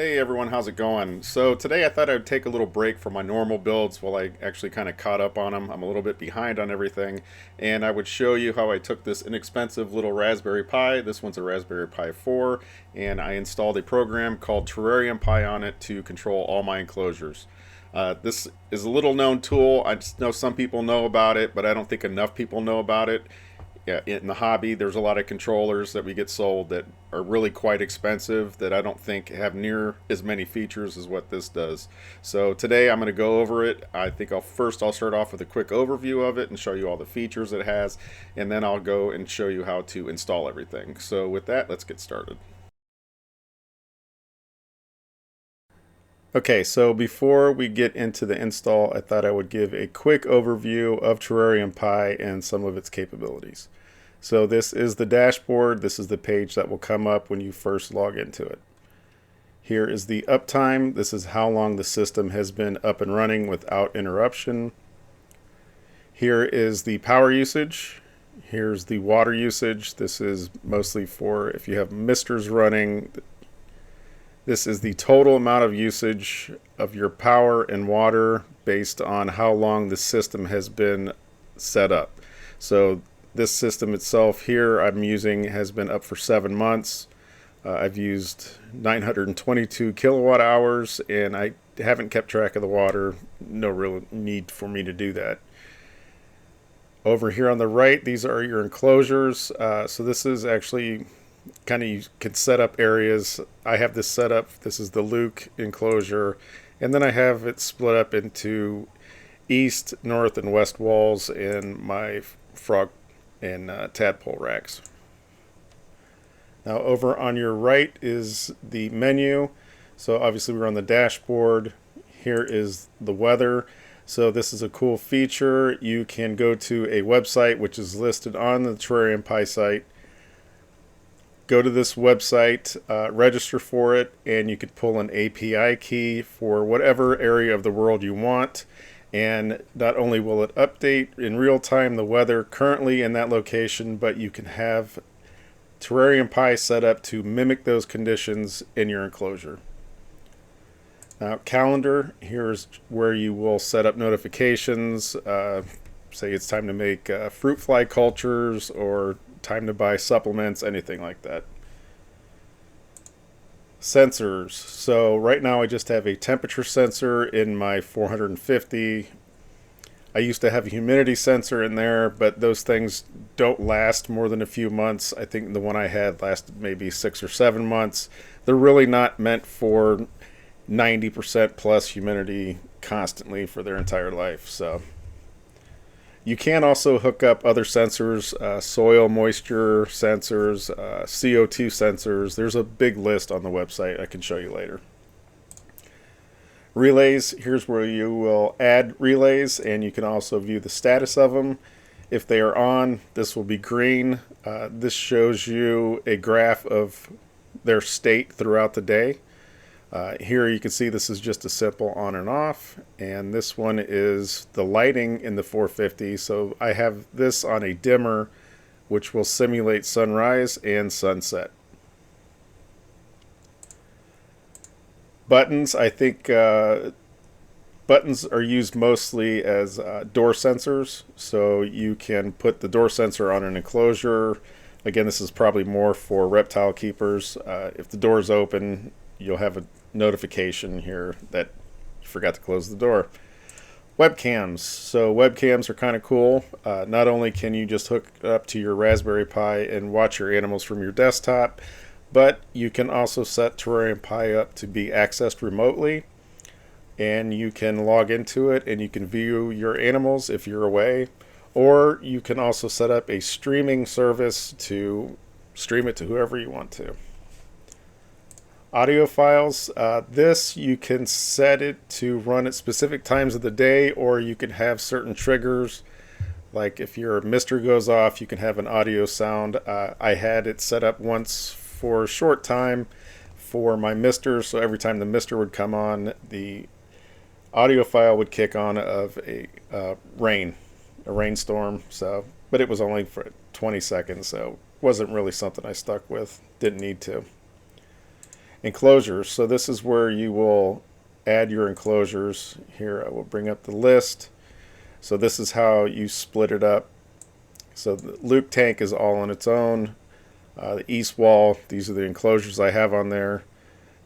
Hey everyone, how's it going? So today I thought I'd take a little break from my normal builds while I actually kind of caught up on them. I'm a little bit behind on everything, and I would show you how I took this inexpensive little Raspberry Pi. This one's a Raspberry Pi 4, and I installed a program called TerrariumPI on it to control all my enclosures. This is a little known tool. I just know some people know about it, but I don't think enough people know about it. Yeah, in the hobby, there's a lot of controllers that we get sold that are really quite expensive that I don't think have near as many features as what this does. So today I'm going to go over it. I think I'll start off with a quick overview of it and show you all the features it has, and then I'll go and show you how to install everything. So with that, let's get started. Okay, so before we get into the install, I thought I would give a quick overview of Terrarium Pi and some of its capabilities. So this is the dashboard. This is the page that will come up when you first log into it. Here is the uptime. This is how long the system has been up and running without interruption. Here is the power usage. Here's the water usage. This is mostly for if you have misters running. This is the total amount of usage of your power and water based on how long the system has been set up. So this system itself here I'm using has been up for 7 months. I've used 922 kilowatt hours, and I haven't kept track of the water. No real need for me to do that. Over here on the right, these are your enclosures. So this is actually kind of, you could set up areas. I have this set up. This is the Luke enclosure, and then I have it split up into east, north, and west walls and my frog and tadpole racks. Now over on your right is the menu. So obviously we're on the dashboard. Here is the weather. So this is a cool feature. You can go to a website which is listed on the TerrariumPI site. Go to this website, register for it, and you could pull an API key for whatever area of the world you want. And not only will it update in real time the weather currently in that location, but you can have TerrariumPI set up to mimic those conditions in your enclosure. Now, calendar, here's where you will set up notifications. Say it's time to make fruit fly cultures or time to buy supplements, anything like that. Sensors. So right now I just have a temperature sensor in my 450. I used to have a humidity sensor in there, but those things don't last more than a few months. I think the one I had lasted maybe 6 or 7 months. They're really not meant for 90% plus humidity constantly for their entire life. So you can also hook up other sensors, soil moisture sensors, CO2 sensors. There's a big list on the website I can show you later. Relays, here's where you will add relays, and you can also view the status of them. If they are on, this will be green. This shows you a graph of their state throughout the day. Here you can see this is just a simple on and off, and this one is the lighting in the 450. So I have this on a dimmer which will simulate sunrise and sunset. Buttons, I think buttons are used mostly as door sensors, so you can put the door sensor on an enclosure. Again, this is probably more for reptile keepers. If the door is open, you'll have a notification here that you forgot to close the door. Webcams. So webcams are kind of cool. Not only can you just hook it up to your Raspberry Pi and watch your animals from your desktop, but you can also set TerrariumPI up to be accessed remotely, and you can log into it and you can view your animals if you're away, or you can also set up a streaming service to stream it to whoever you want to. Audio files, this you can set it to run at specific times of the day, or you can have certain triggers, like if your mister goes off you can have an audio sound. I had it set up once for a short time for my mister, so every time the mister would come on, the audio file would kick on of a rainstorm. So, but it was only for 20 seconds, so it wasn't really something I stuck with, didn't need to. Enclosures. So this is where you will add your enclosures. Here I will bring up the list. So this is how you split it up. So the Luke tank is all on its own. The east wall, these are the enclosures I have on there.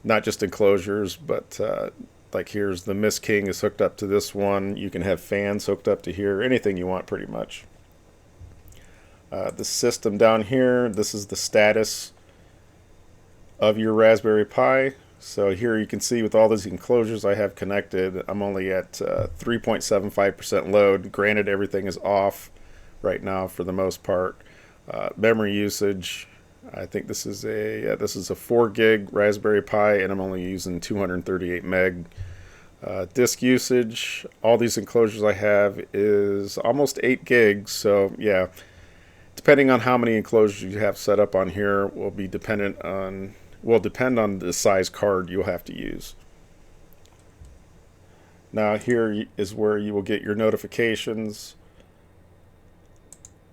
Not just enclosures, but like here's the Mist King is hooked up to this one. You can have fans hooked up to here, anything you want pretty much. The system down here, this is the status of your Raspberry Pi. So here you can see with all these enclosures I have connected, I'm only at 3.75% load. Granted, everything is off right now for the most part. Memory usage, I think this is a 4 gig Raspberry Pi, and I'm only using 238 meg. Disk usage, all these enclosures I have is almost 8 gigs. So yeah, depending on how many enclosures you have set up on here will depend on the size card you'll have to use. Now here is where you will get your notifications.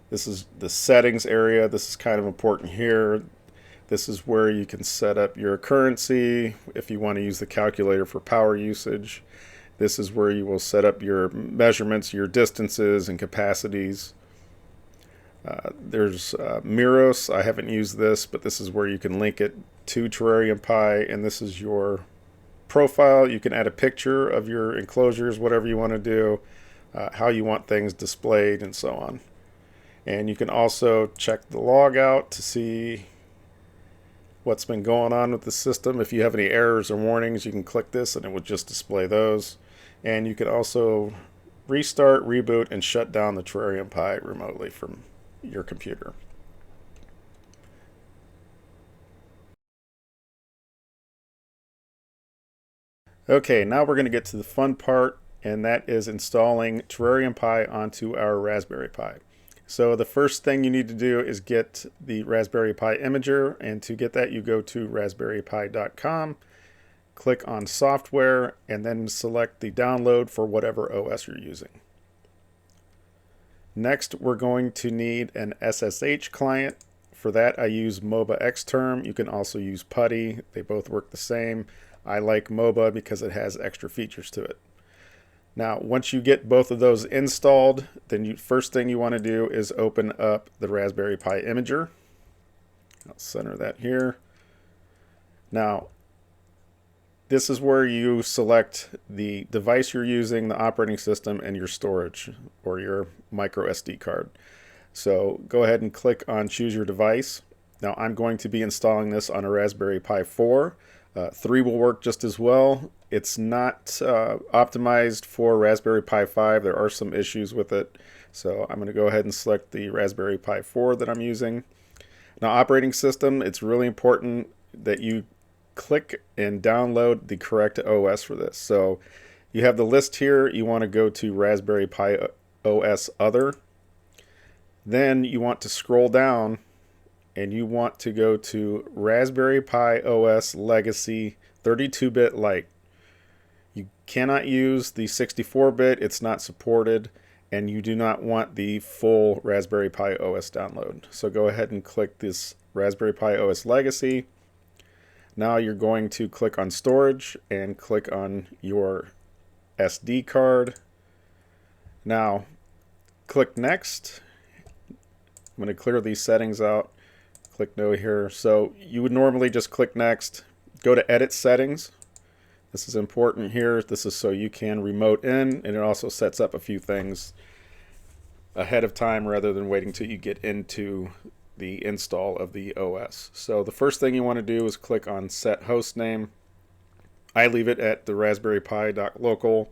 This is the settings area. This is kind of important here. This is where you can set up your currency if you want to use the calculator for power usage. This is where you will set up your measurements, your distances and capacities. There's Miros. I haven't used this, but this is where you can link it to TerrariumPI, and this is your profile. You can add a picture of your enclosures, whatever you want to do, how you want things displayed, and so on. And you can also check the log out to see what's been going on with the system. If you have any errors or warnings, you can click this and it will just display those. And you can also restart, reboot, and shut down the TerrariumPI remotely from your computer. Okay, now we're going to get to the fun part, and that is installing TerrariumPI onto our Raspberry Pi. So the first thing you need to do is get the Raspberry Pi imager, and to get that you go to raspberrypi.com, click on software, and then select the download for whatever OS you're using. Next, we're going to need an SSH client. For that, I use MOBA Xterm. You can also use PuTTY. They both work the same. I like MOBA because it has extra features to it. Now, once you get both of those installed, then first thing you want to do is open up the Raspberry Pi imager. I'll center that here. Now, this is where you select the device you're using, the operating system, and your storage or your micro SD card. So go ahead and click on choose your device. Now I'm going to be installing this on a Raspberry Pi 4. 3 will work just as well. It's not optimized for Raspberry Pi 5. There are some issues with it. So I'm going to go ahead and select the Raspberry Pi 4 that I'm using. Now operating system, it's really important that you click and download the correct OS for this. So you have the list here. You want to go to Raspberry Pi OS Other. Then you want to scroll down and you want to go to Raspberry Pi OS Legacy 32-bit Lite. You cannot use the 64-bit, it's not supported, and you do not want the full Raspberry Pi OS download. So go ahead and click this Raspberry Pi OS Legacy. Now you're going to click on storage and click on your SD card. Now click next. I'm going to clear these settings out. Click no here. So you would normally just click next, go to edit settings. This is important here. This is so you can remote in, and it also sets up a few things ahead of time rather than waiting till you get into the install of the OS. So the first thing you want to do is click on set host name. I leave it at the Raspberry Pi.local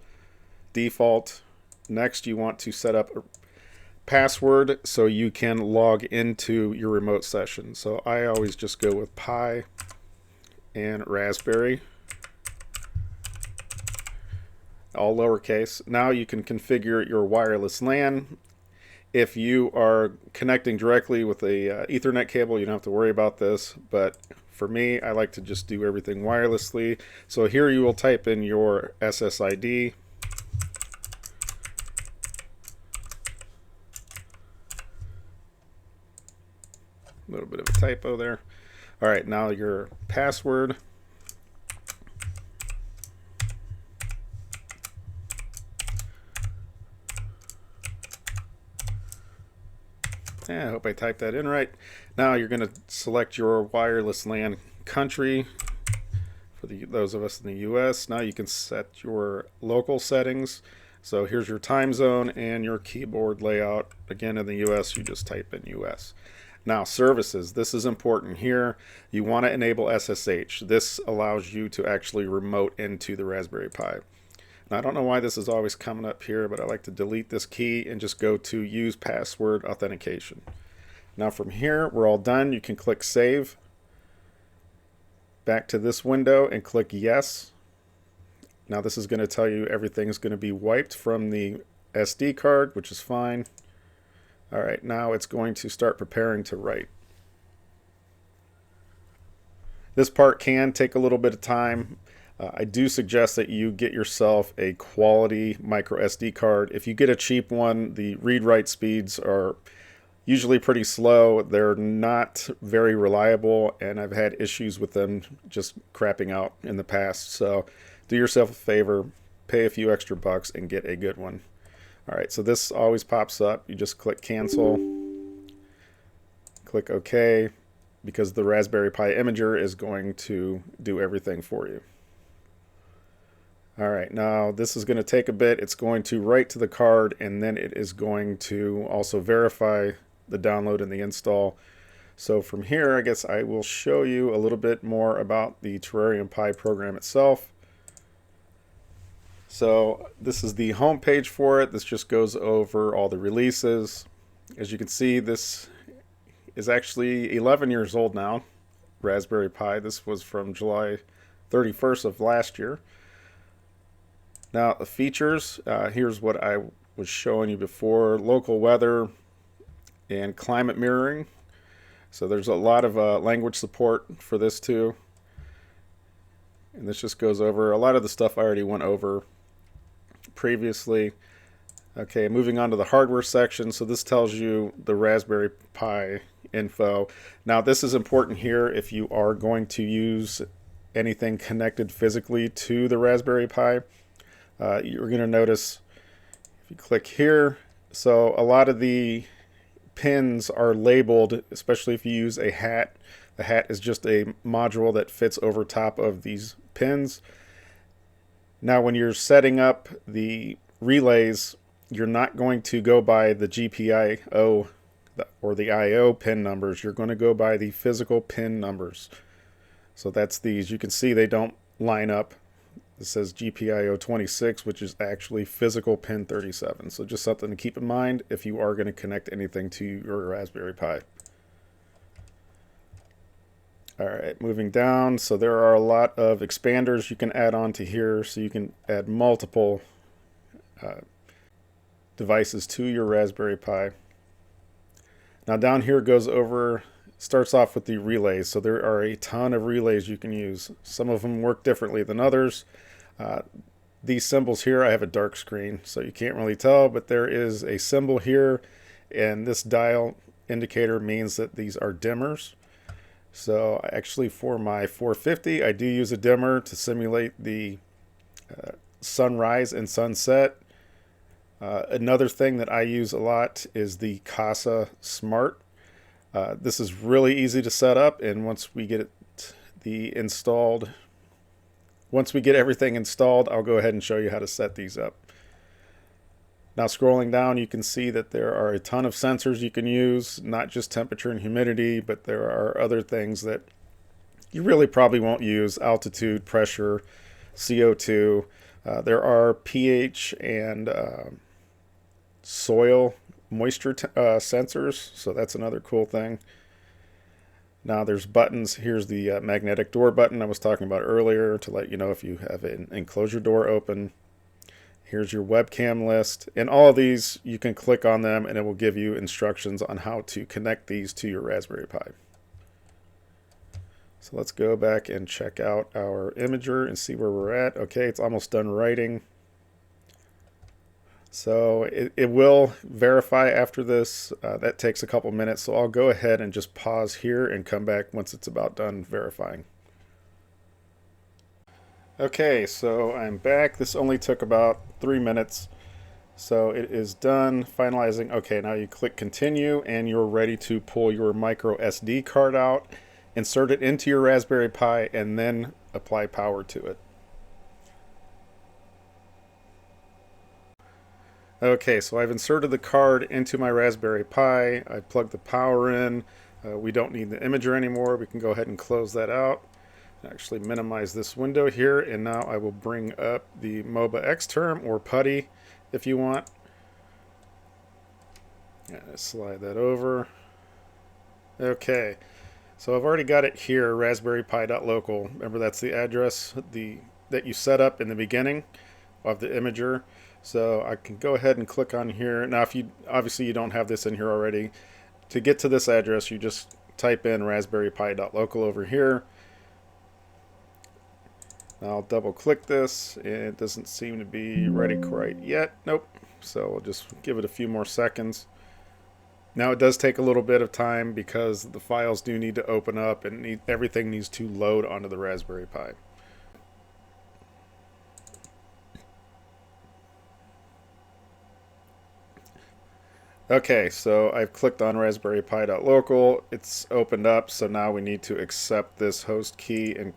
default. Next you want to set up a password so you can log into your remote session. So I always just go with Pi and Raspberry, all lowercase. Now you can configure your wireless LAN. If you are connecting directly with a Ethernet cable, you don't have to worry about this, but for me, I like to just do everything wirelessly. So here you will type in your SSID. A little bit of a typo there. All right, now your password. I hope I typed that in right. Now you're going to select your wireless LAN country for those of us in the US. Now you can set your local settings. So here's your time zone and your keyboard layout. Again, in the US, you just type in US. Now, services. This is important here. You want to enable SSH. This allows you to actually remote into the Raspberry Pi. Now, I don't know why this is always coming up here, but I like to delete this key and just go to Use Password Authentication. Now from here, we're all done. You can click Save. Back to this window and click Yes. Now this is going to tell you everything's going to be wiped from the SD card, which is fine. All right, now it's going to start preparing to write. This part can take a little bit of time. I do suggest that you get yourself a quality micro SD card. If you get a cheap one, the read-write speeds are usually pretty slow. They're not very reliable, and I've had issues with them just crapping out in the past. So do yourself a favor, pay a few extra bucks, and get a good one. All right, so this always pops up. You just click Cancel, click OK, because the Raspberry Pi Imager is going to do everything for you. All right, now this is going to take a bit. It's going to write to the card, and then it is going to also verify the download and the install. So from here, I guess I will show you a little bit more about the TerrariumPI program itself. So this is the home page for it. This just goes over all the releases. As you can see, this is actually 11 years old now, Raspberry Pi. This was from July 31st of last year. Now the features, here's what I was showing you before: local weather and climate mirroring. So there's a lot of language support for this too. And this just goes over a lot of the stuff I already went over previously. Okay, moving on to the hardware section. So this tells you the Raspberry Pi info. Now this is important here if you are going to use anything connected physically to the Raspberry Pi. You're going to notice if you click here, so a lot of the pins are labeled, especially if you use a hat. The hat is just a module that fits over top of these pins. Now when you're setting up the relays, you're not going to go by the GPIO or the IO pin numbers. You're going to go by the physical pin numbers. So that's these. You can see they don't line up. It says GPIO 26, which is actually physical pin 37. So just something to keep in mind if you are going to connect anything to your Raspberry Pi. All right, moving down. So there are a lot of expanders you can add on to here. So you can add multiple devices to your Raspberry Pi. Now down here goes over, starts off with the relays. So there are a ton of relays you can use. Some of them work differently than others. These symbols here, I have a dark screen, so you can't really tell, but there is a symbol here, and this dial indicator means that these are dimmers. So actually for my 450, I do use a dimmer to simulate the sunrise and sunset. Another thing that I use a lot is the Casa Smart. This is really easy to set up, and once we get everything installed, I'll go ahead and show you how to set these up. Now scrolling down, you can see that there are a ton of sensors you can use, not just temperature and humidity, but there are other things that you really probably won't use: altitude, pressure, CO2. There are pH and soil moisture sensors, so that's another cool thing. Now there's buttons. Here's the magnetic door button I was talking about earlier to let you know if you have an enclosure door open. Here's your webcam list, and all of these you can click on them and it will give you instructions on how to connect these to your Raspberry Pi. So let's go back and check out our imager and see where we're at. Okay, it's almost done writing. So it will verify after this. That takes a couple minutes, so I'll go ahead and just pause here and come back once it's about done verifying. Okay, so I'm back. This only took about 3 minutes. So it is done finalizing. Okay, now you click continue and you're ready to pull your micro SD card out, insert it into your Raspberry Pi, and then apply power to it. Okay, so I've inserted the card into my Raspberry Pi. I plugged the power in. We don't need the imager anymore. We can go ahead and close that out. Actually minimize this window here, and now I will bring up the MOBA Xterm or PuTTY if you want. Slide that over. Okay, so I've already got it here, raspberrypi.local. Remember, that's the address that you set up in the beginning of the imager. So I can go ahead and click on here. Now, if you obviously you don't have this in here already, to get to this address, you just type in raspberrypi.local over here. I'll double click this. It doesn't seem to be ready quite yet. Nope. So we'll just give it a few more seconds. Now it does take a little bit of time because the files do need to open up and everything needs to load onto the Raspberry Pi. Okay, so I've clicked on raspberrypi.local. It's opened up, so now we need to accept this host key and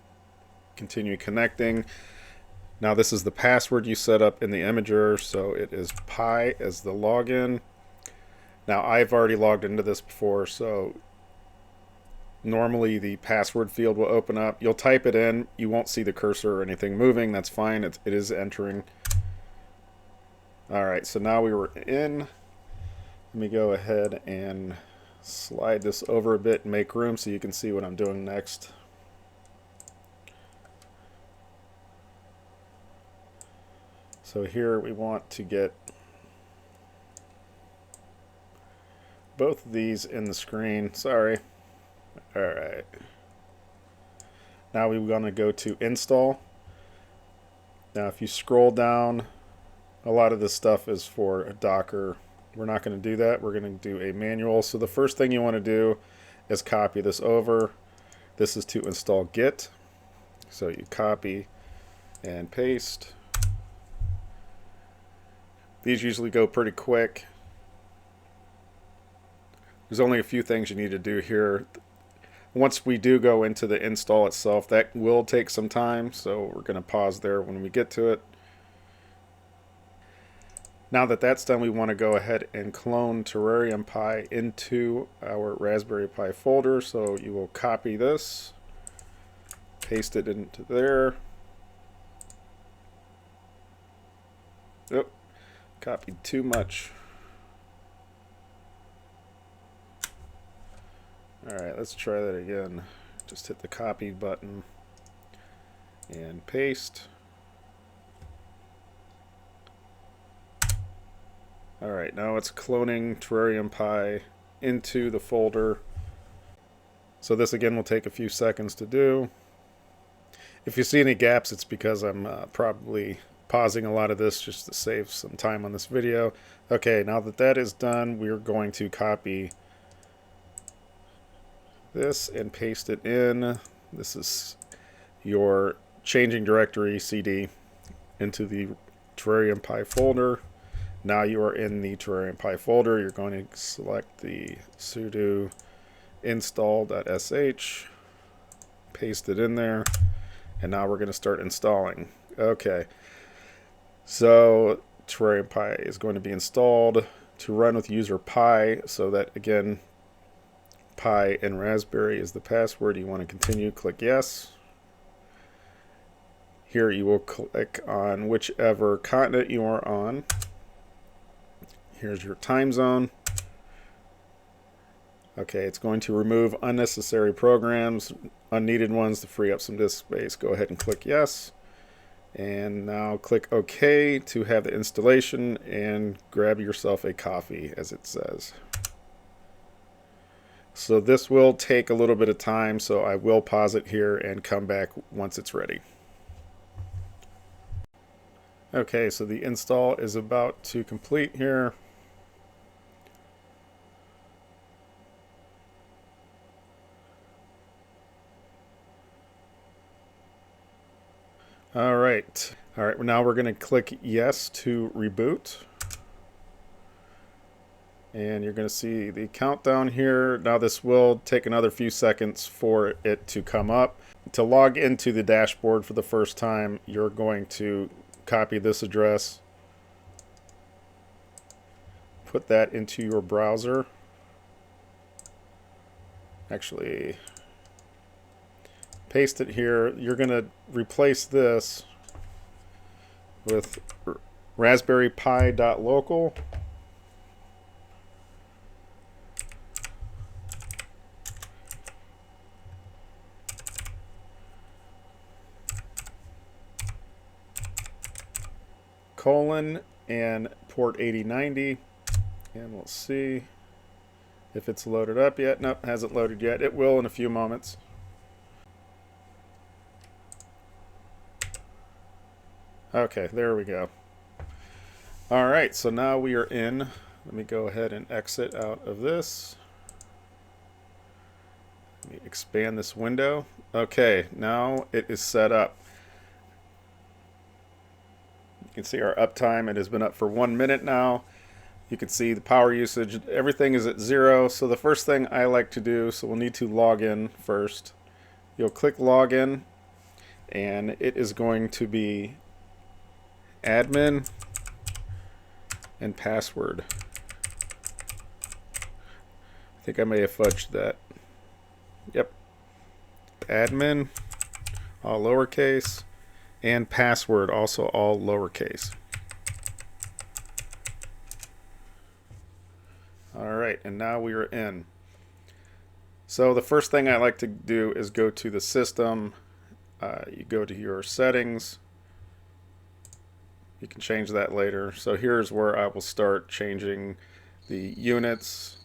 continue connecting. Now this is the password you set up in the imager, so it is pi as the login. Now I've already logged into this before, so normally the password field will open up. You'll type it in, you won't see the cursor or anything moving, that's fine, it is entering. Alright, so now we were in. Let me go ahead and slide this over a bit and make room so you can see what I'm doing next. So here we want to get both of these in the screen. Sorry. Alright. Now we're going to go to install. Now if you scroll down, a lot of this stuff is for a Docker. We're not going to do that. We're going to do a manual. So the first thing you want to do is copy this over. This is to install Git. So you copy and paste. These usually go pretty quick. There's only a few things you need to do here. Once we do go into the install itself, that will take some time, so we're going to pause there when we get to it. Now that that's done, we want to go ahead and clone TerrariumPI into our Raspberry Pi folder. So you will copy this, paste it into there. Oh, copied too much. Alright, let's try that again. Just hit the copy button and paste. Alright, now it's cloning TerrariumPI into the folder. So this again will take a few seconds to do. If you see any gaps, it's because I'm probably pausing a lot of this just to save some time on this video. Okay, now that that is done, we're going to copy this and paste it in. This is your changing directory CD into the TerrariumPI folder. Now you are in the TerrariumPI folder. You're going to select the sudo install.sh, paste it in there, and now we're going to start installing. Okay, so TerrariumPI is going to be installed to run with user Pi, so that again, Pi and Raspberry is the password. You want to continue, click yes. Here you will click on whichever continent you are on. Here's your time zone. Okay, it's going to remove unnecessary programs, unneeded ones to free up some disk space. Go ahead and click yes. And now click OK to have the installation and grab yourself a coffee, as it says. So this will take a little bit of time, so I will pause it here and come back once it's ready. Okay, so the install is about to complete here. All right, now we're going to click yes to reboot. and you're going to see the countdown here. Now this will take another few seconds for it to come up. To log into the dashboard for the first time, you're going to copy this address, put that into your browser. Actually, paste it here. You're going to replace this with raspberrypi.local. colon and port 8090, and we'll see if it's loaded up yet. Nope, hasn't loaded yet. It will in a few moments. Okay, there we go. All right, so now we are in. Let me go ahead and exit out of this. Let me expand this window. Okay, now it is set up. You can see our uptime. It has been up for 1 minute now. You can see the power usage. Everything is at 0. So the first thing I like to do, so we'll need to log in first. You'll click login, and it is going to be admin and password. I think I may have fudged that. Yep. Admin, all lowercase, and password also all lowercase. All right, and now we are in. So the first thing I like to do is go to the system. You go to your settings. You can change that later. So here's where I will start changing the units.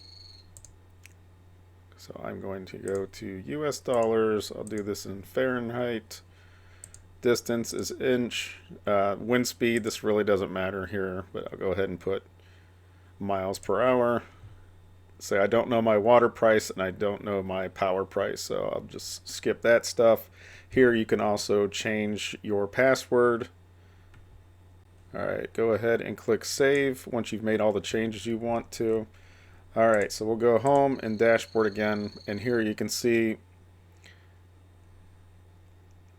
So I'm going to go to US dollars. I'll do this in Fahrenheit. Distance is inch. Wind speed, this really doesn't matter here, but I'll go ahead and put miles per hour. Say I don't know my water price and I don't know my power price, so I'll just skip that stuff. Here you can also change your password. All right, go ahead and click save once you've made all the changes you want to. All right, so we'll go home and dashboard again, and here you can see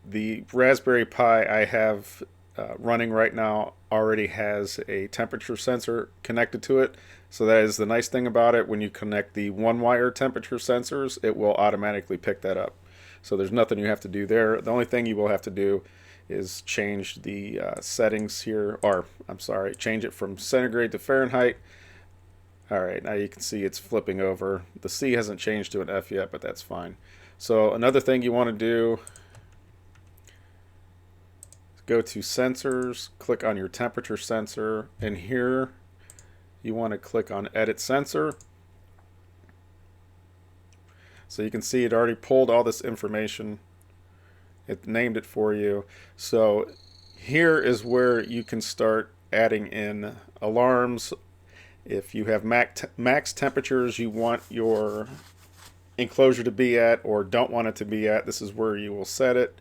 the Raspberry Pi I have running right now already has a temperature sensor connected to it. So that is the nice thing about it. When you connect the one-wire temperature sensors, it will automatically pick that up. So there's nothing you have to do there. The only thing you will have to do is change the settings here, or I'm sorry, change it from centigrade to Fahrenheit. All right, now you can see it's flipping over. The C hasn't changed to an F yet, but that's fine. So another thing you want to do, go to sensors, click on your temperature sensor, and here you want to click on edit sensor. So you can see it already pulled all this information. It named it for you. So here is where you can start adding in alarms. If you have max temperatures you want your enclosure to be at or don't want it to be at, this is where you will set it.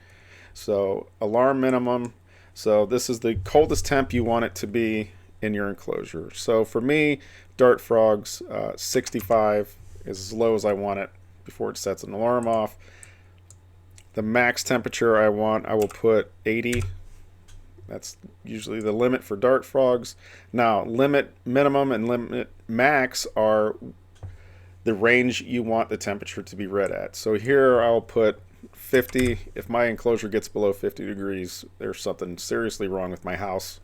So alarm minimum. So this is the coldest temp you want it to be in your enclosure. So for me, dart frogs, 65 is as low as I want it before it sets an alarm off. The max temperature I want, I will put 80. That's usually the limit for dart frogs. Now, limit minimum and limit max are the range you want the temperature to be read at. So here I'll put 50. If my enclosure gets below 50 degrees, there's something seriously wrong with my house,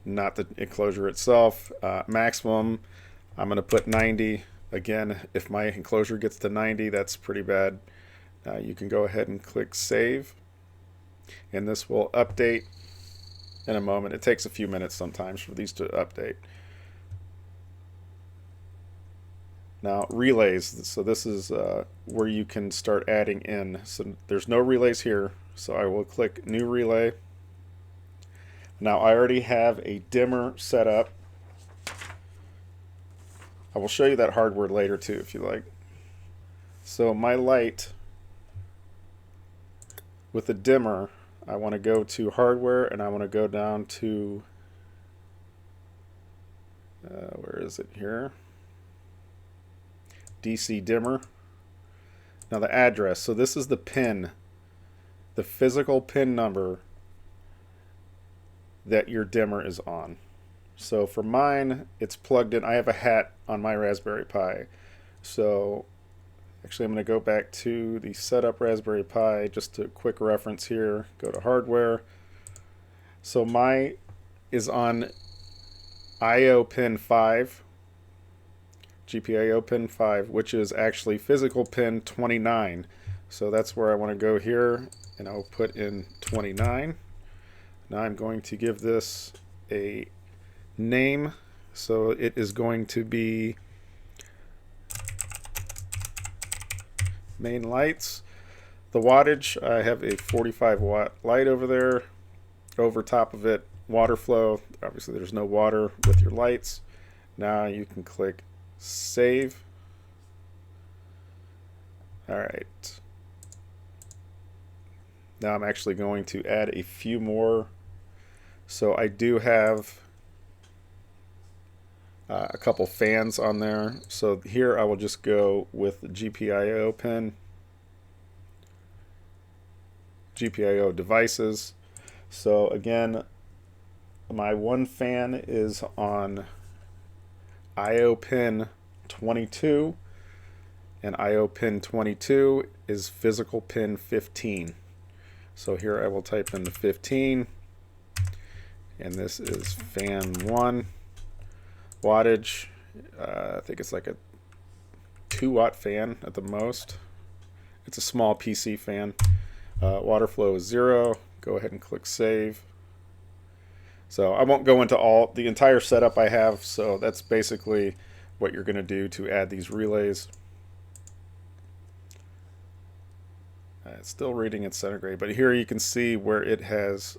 not the enclosure itself. Maximum, I'm going to put 90. Again, if my enclosure gets to 90, that's pretty bad. You can go ahead and click save, and this will update in a moment. It takes a few minutes sometimes for these to update. Now relays, so this is where you can start adding in. So there's no relays here, so I will click new relay. Now I already have a dimmer set up. I will show you that hardware later too if you like. So my light with the dimmer, I want to go to hardware and I want to go down to Where is it here? DC dimmer. Now the address. So this is the pin, the physical pin number that your dimmer is on. So for mine, it's plugged in. I have a hat on my Raspberry Pi. So actually, I'm going to go back to the setup Raspberry Pi, just a quick reference here. Go to hardware. So my is on IO pin 5, GPIO pin 5, which is actually physical pin 29. So that's where I want to go here, and I'll put in 29. Now I'm going to give this a name. So it is going to be main lights. The wattage, I have a 45 watt light over there. Over top of it, water flow. Obviously there's no water with your lights. Now you can click save. All right. Now I'm actually going to add a few more. So I do have a couple fans on there. So here I will just go with the GPIO pin, GPIO devices. So again, my one fan is on IO pin 22, and IO pin 22 is physical pin 15. So here I will type in the 15, and this is fan 1. Wattage, I think it's like a 2-watt fan at the most. It's a small PC fan. Water flow is 0. Go ahead and click save. So I won't go into the entire setup I have, so that's basically what you're going to do to add these relays. It's still reading in centigrade, but here you can see where it has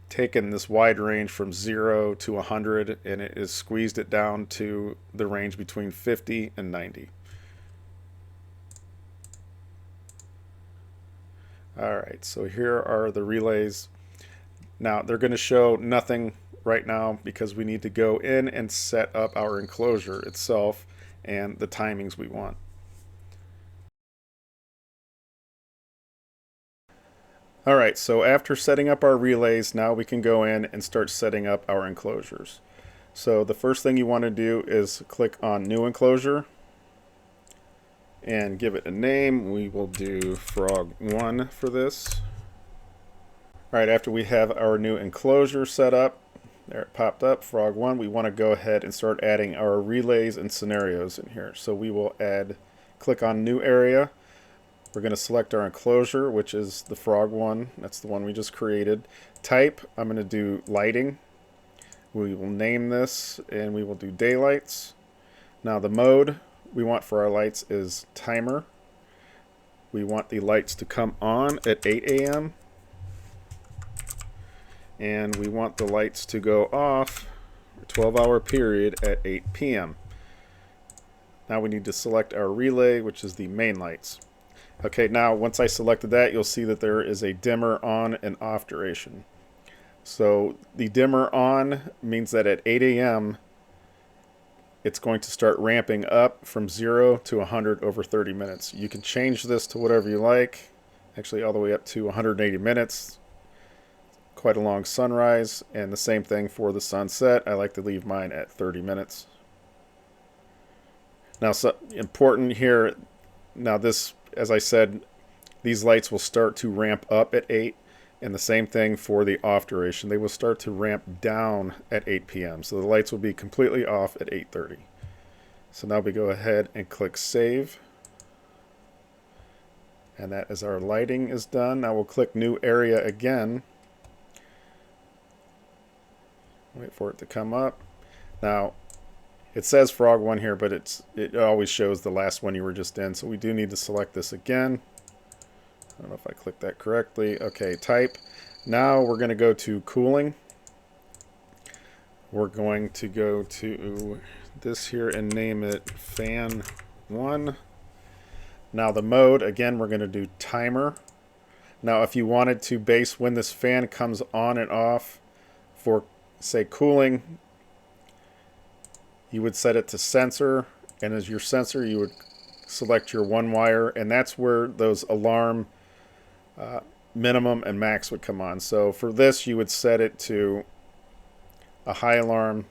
taken this wide range from 0 to 100, and it has squeezed it down to the range between 50 and 90. Alright, so here are the relays. Now they're going to show nothing right now because we need to go in and set up our enclosure itself and the timings we want. Alright, so after setting up our relays, now we can go in and start setting up our enclosures. So the first thing you want to do is click on New Enclosure and give it a name. We will do Frog1 for this. Alright, after we have our new enclosure set up, there it popped up, Frog1, we want to go ahead and start adding our relays and scenarios in here. So we will click on New Area. We're going to select our enclosure, which is the frog one. That's the one we just created. Type, I'm going to do lighting. We will name this, and we will do daylights. Now the mode we want for our lights is timer. We want the lights to come on at 8 a.m. And we want the lights to go off, 12-hour period, at 8 p.m. Now we need to select our relay, which is the main lights. Okay, now once I selected that, you'll see that there is a dimmer on and off duration. So the dimmer on means that at 8 a.m. it's going to start ramping up from 0 to 100 over 30 minutes. You can change this to whatever you like, actually all the way up to 180 minutes. Quite a long sunrise, and the same thing for the sunset. I like to leave mine at 30 minutes. Now, so important here, now this, as I said, these lights will start to ramp up at 8, and the same thing for the off duration. They will start to ramp down at 8 p.m. So the lights will be completely off at 8:30. So now we go ahead and click save. And that is our lighting is done. Now we'll click new area again. Wait for it to come up. Now, it says frog one here, but it always shows the last one you were just in. So we do need to select this again. I don't know if I clicked that correctly. Okay, type. Now we're going to go to cooling. We're going to go to this here and name it fan 1. Now the mode, again, we're going to do timer. Now if you wanted to base when this fan comes on and off for, say, cooling, You would set it to sensor, and as your sensor you would select your one wire, and that's where those alarm minimum and max would come on. So for this you would set it to a high alarm.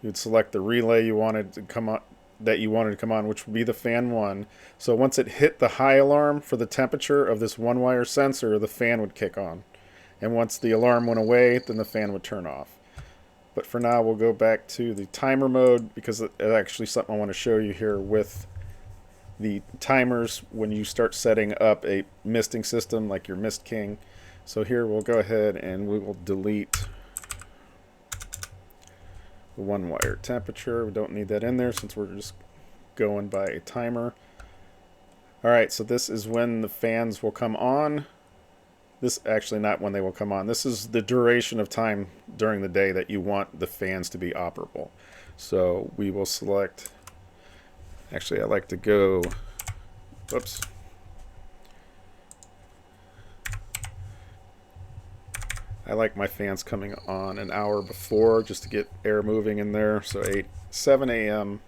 You'd select the relay you wanted to come on, which would be the fan 1. So once it hit the high alarm for the temperature of this one wire sensor, the fan would kick on. And once the alarm went away, then the fan would turn off. But for now, we'll go back to the timer mode, because it's actually something I want to show you here with the timers when you start setting up a misting system like your Mist King. So here we'll go ahead and we will delete the one wire temperature. We don't need that in there since we're just going by a timer. Alright, so this is when the fans will come on. This actually not when they will come on. This is the duration of time during the day that you want the fans to be operable. So we will select, actually I like to go, whoops. I like my fans coming on an hour before just to get air moving in there. So 7 a.m.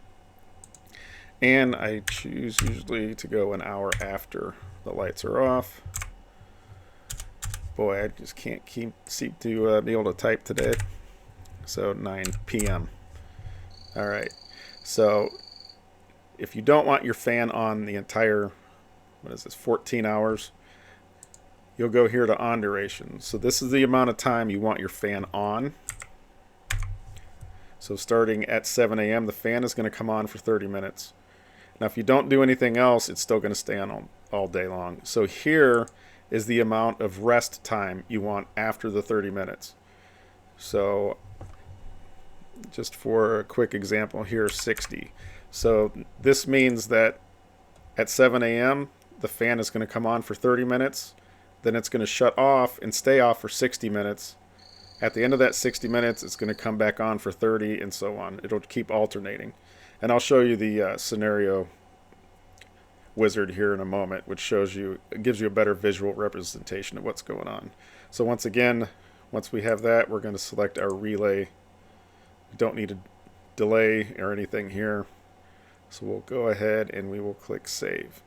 And I choose usually to go an hour after the lights are off. Boy, I just can't seem to be able to type today. So 9 p.m. Alright, so if you don't want your fan on the entire, 14 hours, you'll go here to on duration. So this is the amount of time you want your fan on. So starting at 7 a.m., the fan is going to come on for 30 minutes. Now if you don't do anything else, it's still going to stay on all day long. So here is the amount of rest time you want after the 30 minutes. So just for a quick example here, 60. So this means that at 7 a.m. the fan is going to come on for 30 minutes, then it's going to shut off and stay off for 60 minutes. At the end of that 60 minutes, it's going to come back on for 30 and so on. It'll keep alternating. And I'll show you the scenario wizard here in a moment, which shows you, it gives you a better visual representation of what's going on. So once again, once we have that, we're going to select our relay. We don't need a delay or anything here. So we'll go ahead and we will click save.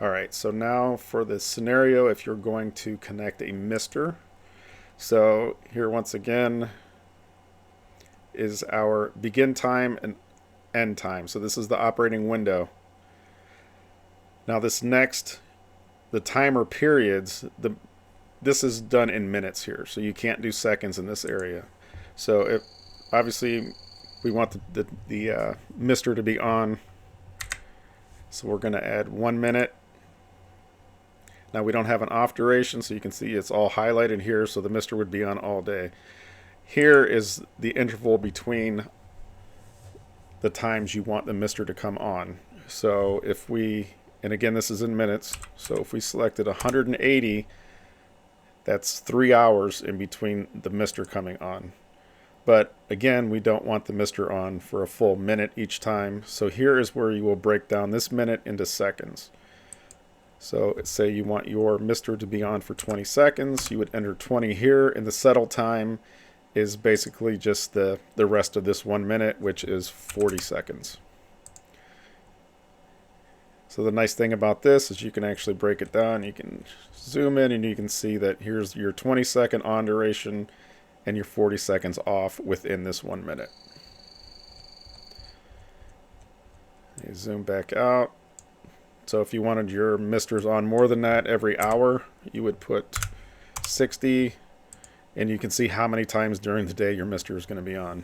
Alright, so now for the scenario, if you're going to connect a mister. So here once again is our begin time and end time. So this is the operating window. Now this next, the timer periods, this is done in minutes here, so you can't do seconds in this area. So if obviously we want the mister to be on, so we're going to add 1 minute. Now we don't have an off duration, so you can see it's all highlighted here, so the mister would be on all day. Here is the interval between the times you want the mister to come on. So if we, and again this is in minutes, so if we selected 180, that's 3 hours in between the mister coming on. But again, we don't want the mister on for a full minute each time, so here is where you will break down this minute into seconds. So say you want your mister to be on for 20 seconds, you would enter 20 here, and the settle time is basically just the rest of this 1 minute, which is 40 seconds. So the nice thing about this is you can actually break it down. You can zoom in and you can see that here's your 20-second on duration and your 40 seconds off within this 1 minute. You zoom back out. So if you wanted your misters on more than that every hour, you would put 60, and you can see how many times during the day your mister is going to be on,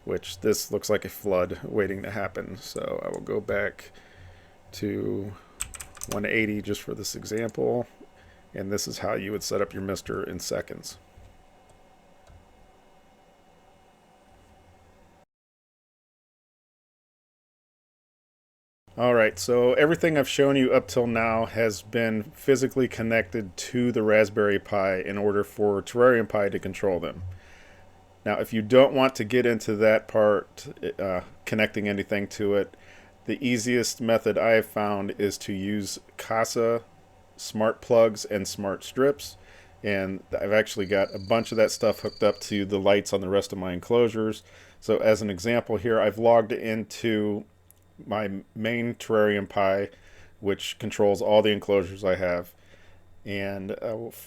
which this looks like a flood waiting to happen. So I will go back to 180 just for this example, and this is how you would set up your mister in seconds. Alright, so everything I've shown you up till now has been physically connected to the Raspberry Pi in order for TerrariumPI to control them. Now if you don't want to get into that part, connecting anything to it, the easiest method I have found is to use Casa smart plugs and smart strips. And I've actually got a bunch of that stuff hooked up to the lights on the rest of my enclosures. So as an example here, I've logged into my main TerrariumPI, which controls all the enclosures I have. And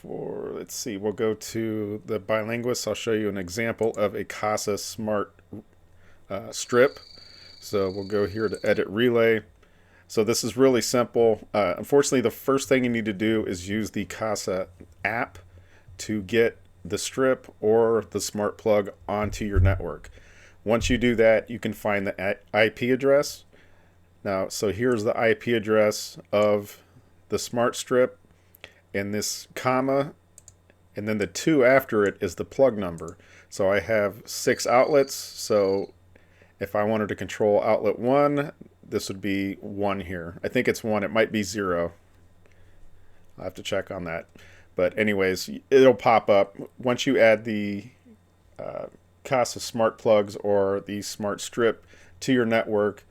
let's see, we'll go to the bilinguist. I'll show you an example of a Casa Smart strip. So we'll go here to edit relay. So this is really simple. Unfortunately, the first thing you need to do is use the Casa app to get the strip or the smart plug onto your network. Once you do that, you can find the IP address. Now, so here's the IP address of the smart strip, and this comma, and then the 2 after it is the plug number. So I have 6 outlets. So if I wanted to control outlet 1, this would be 1 here. I think it's 1. It might be 0. I'll have to check on that. But anyways, it'll pop up. Once you add the Casa smart plugs or the smart strip to your network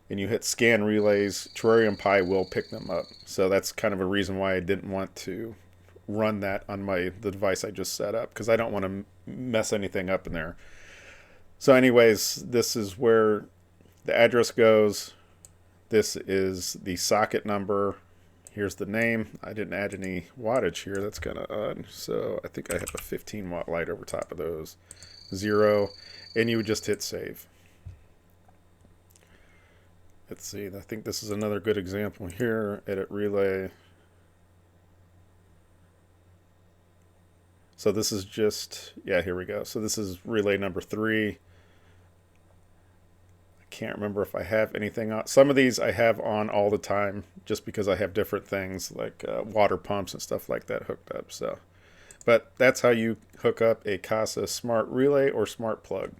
and you hit scan relays, TerrariumPI will pick them up. So that's kind of a reason why I didn't want to run that on the device I just set up, because I don't want to mess anything up in there. So anyways, this is where the address goes. This is the socket number. Here's the name. I didn't add any wattage here. That's kind of odd. So I think I have a 15 watt light over top of those. 0. And you would just hit save. Let's see. I think this is another good example here. Edit relay. So this is just, yeah, here we go. So this is relay number 3. Can't remember if I have anything on. Some of these I have on all the time just because I have different things like water pumps and stuff like that hooked up. So, but that's how you hook up a Casa smart relay or smart plug.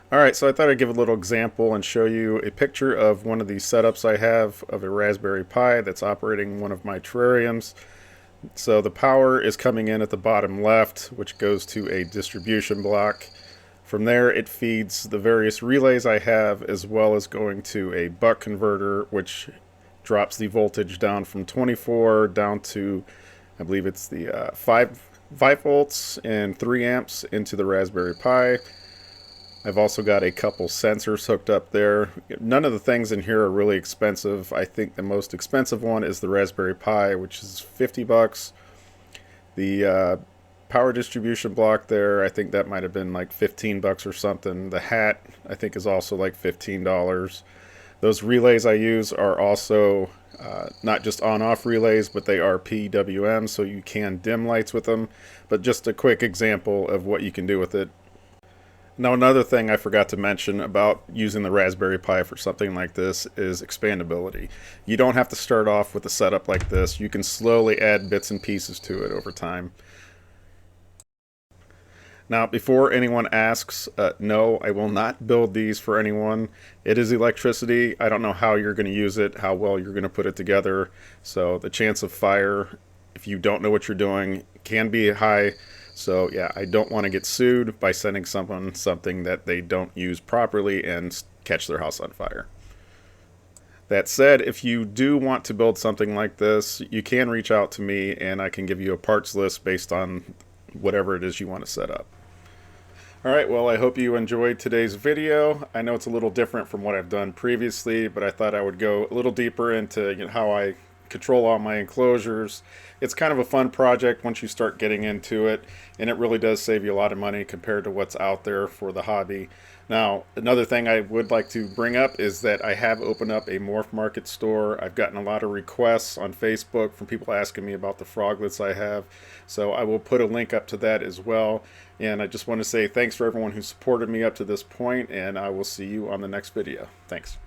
All right, so I thought I'd give a little example and show you a picture of one of these setups I have of a Raspberry Pi that's operating one of my terrariums. So the power is coming in at the bottom left, which goes to a distribution block. From there, it feeds the various relays I have, as well as going to a buck converter, which drops the voltage down from 24 down to, I believe it's the 5 volts and 3 amps into the Raspberry Pi. I've also got a couple sensors hooked up there. None of the things in here are really expensive. I think the most expensive one is the Raspberry Pi, which is 50 bucks. The power distribution block there, I think that might have been like 15 bucks or something. The hat, I think, is also like $15. Those relays I use are also not just on-off relays, but they are PWM, so you can dim lights with them. But just a quick example of what you can do with it. Now, another thing I forgot to mention about using the Raspberry Pi for something like this is expandability. You don't have to start off with a setup like this. You can slowly add bits and pieces to it over time. Now, before anyone asks, no, I will not build these for anyone. It is electricity. I don't know how you're going to use it, how well you're going to put it together. So the chance of fire, if you don't know what you're doing, can be high. So yeah, I don't want to get sued by sending someone something that they don't use properly and catch their house on fire. That said, if you do want to build something like this, you can reach out to me and I can give you a parts list based on whatever it is you want to set up. Alright, well, I hope you enjoyed today's video. I know it's a little different from what I've done previously, but I thought I would go a little deeper into how I control all my enclosures. It's kind of a fun project once you start getting into it, and it really does save you a lot of money compared to what's out there for the hobby. Now, another thing I would like to bring up is that I have opened up a Morph Market store. I've gotten a lot of requests on Facebook from people asking me about the froglets I have, so I will put a link up to that as well. And I just want to say thanks for everyone who supported me up to this point, and I will see you on the next video. Thanks.